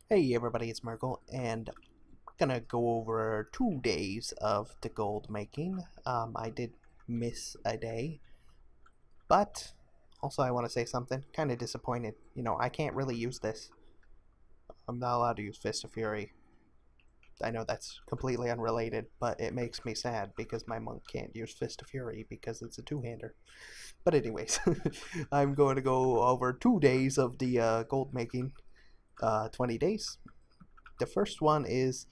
Hey everybody, it's Merkel, and gonna go over 2 days of the gold making. I did miss a day, but also I want to say something. Kind of disappointed. I can't really use this. I'm not allowed to use Fist of Fury. I know that's completely unrelated, but it makes me sad because my monk can't use Fist of Fury because it's a two-hander. But anyways, I'm going to go over 2 days of the gold making. 20 days. The first one is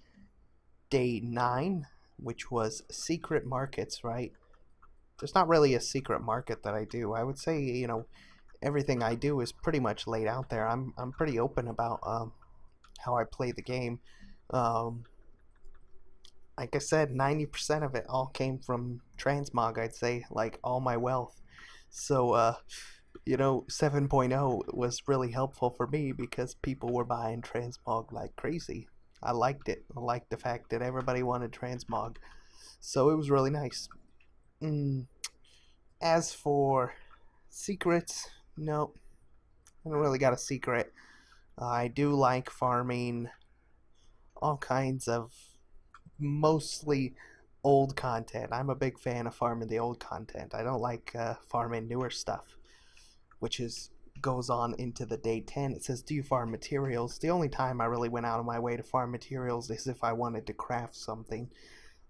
day 9, which was secret markets, right? There's not really a secret market that I do. I would say, everything I do is pretty much laid out there. I'm pretty open about how I play the game. Um, like I said, 90% of it all came from transmog, I'd say, like all my wealth. So, 7.0 was really helpful for me because people were buying transmog like crazy. I liked it. I liked the fact that everybody wanted transmog. So it was really nice. Mm. As for secrets, no, I don't really got a secret. I do like farming all kinds of mostly old content. I'm a big fan of farming the old content. I don't like farming newer stuff, which is goes on into the day 10. It says, do you farm materials? The only time I really went out of my way to farm materials is if I wanted to craft something.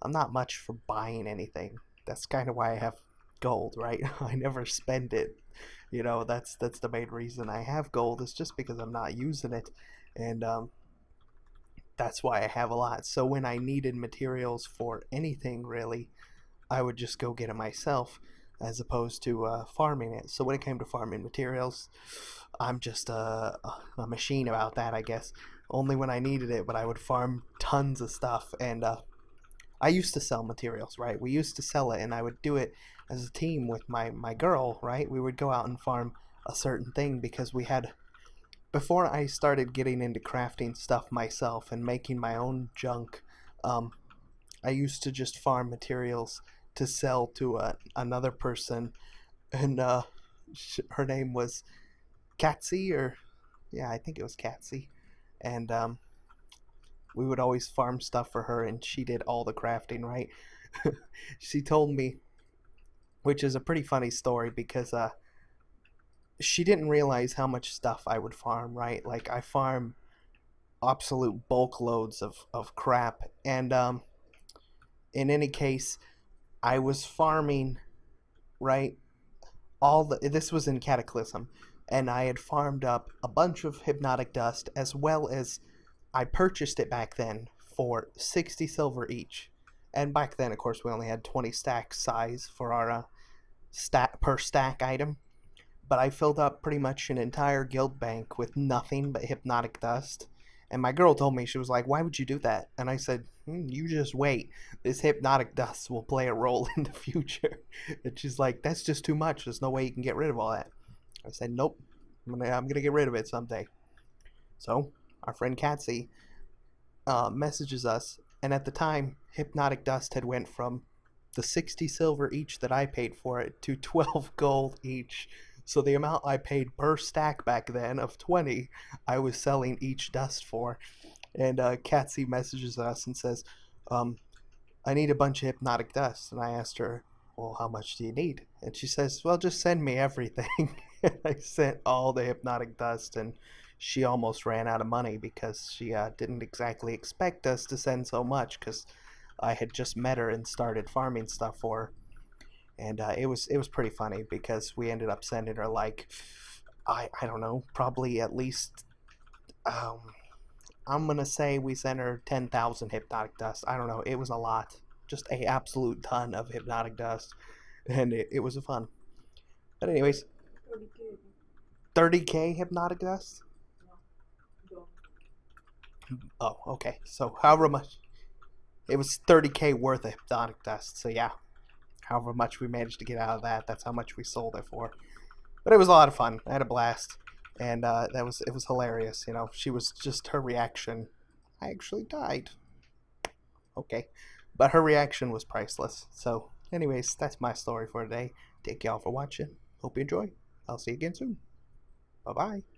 I'm not much for buying anything. That's kind of why I have gold, right? I never spend it. That's the main reason I have gold is just because I'm not using it, and that's why I have a lot. So when I needed materials for anything really, I would just go get it myself, as opposed to farming it. So when it came to farming materials, I'm just a machine about that, I guess. Only when I needed it, but I would farm tons of stuff, and I used to sell materials, right? We used to sell it, and I would do it as a team with my girl, right? We would go out and farm a certain thing because we had, before I started getting into crafting stuff myself and making my own junk, um, I used to just farm materials to sell to another person, and her name was Katsie, or yeah, I think it was Katsie, and we would always farm stuff for her, and she did all the crafting, right? She told me, which is a pretty funny story because she didn't realize how much stuff I would farm, right? Like I farm absolute bulk loads of crap, and in any case, I was farming, right, this was in Cataclysm, and I had farmed up a bunch of hypnotic dust, as well as I purchased it back then for 60 silver each. And back then, of course, we only had 20 stack size for our stat per stack item. But I filled up pretty much an entire guild bank with nothing but hypnotic dust. And my girl told me, she was like, why would you do that? And I said, you just wait. This hypnotic dust will play a role in the future. And she's like, that's just too much. There's no way you can get rid of all that. I said, nope. I'm gonna get rid of it someday. So our friend Katsie messages us, and at the time, hypnotic dust had went from the 60 silver each that I paid for it to 12 gold each. So the amount I paid per stack back then of 20, I was selling each dust for. And Katsie messages us and says, um, I need a bunch of hypnotic dust. And I asked her, well, how much do you need? And she says, well, just send me everything. And I sent all the hypnotic dust, and she almost ran out of money because she didn't exactly expect us to send so much because I had just met her and started farming stuff for her. And it was pretty funny because we ended up sending her like, I don't know, probably at least, um, I'm gonna say we sent her 10,000 hypnotic dust. I don't know, it was a lot, just a absolute ton of hypnotic dust, and it was fun. But anyways, 30k hypnotic dust. Oh, okay. So however much, it was 30k worth of hypnotic dust. So yeah, however much we managed to get out of that, that's how much we sold it for. But it was a lot of fun. I had a blast, and it was hilarious. She was just, her reaction. I actually died. Okay, but her reaction was priceless. So, anyways, that's my story for today. Thank y'all for watching. Hope you enjoy. I'll see you again soon. Bye bye.